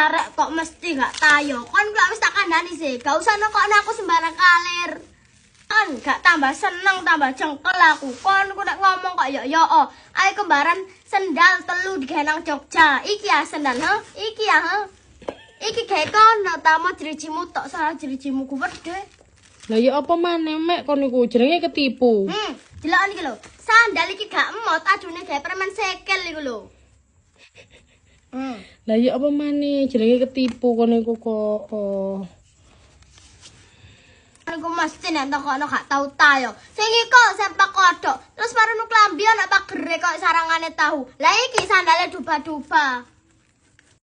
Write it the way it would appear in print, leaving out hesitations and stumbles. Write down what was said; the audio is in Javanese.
Arek kok mesti gak tayo. Kon gak wis tak kandhani sih. Gak usah nekokno aku sembarang kalir. Kan gak tambah seneng, tambah jengkel aku. Kon ku nek ngomong kok yo oh. Ayo kembaran sendal telu digawe nang Jogja. Iki ya sendal, ha? Iki ya, ha? Iki gawe kono ta mau jerijimu tok salah jerijimu ku wedhe. Lah ya apa maneh mek kon niku jenenge ketipu. Delok iki lho. Sandal iki gak emot adune gawe permen sekel iku lho. Lah ya apa maneh jenenge ketipu kon niku kok. Aku mesti nek kono gak tau tayo. Sing iku sempak kodok. Terus marunu klambi ana pagere kok sarangane tahu. Lah iki sandale duba-duba.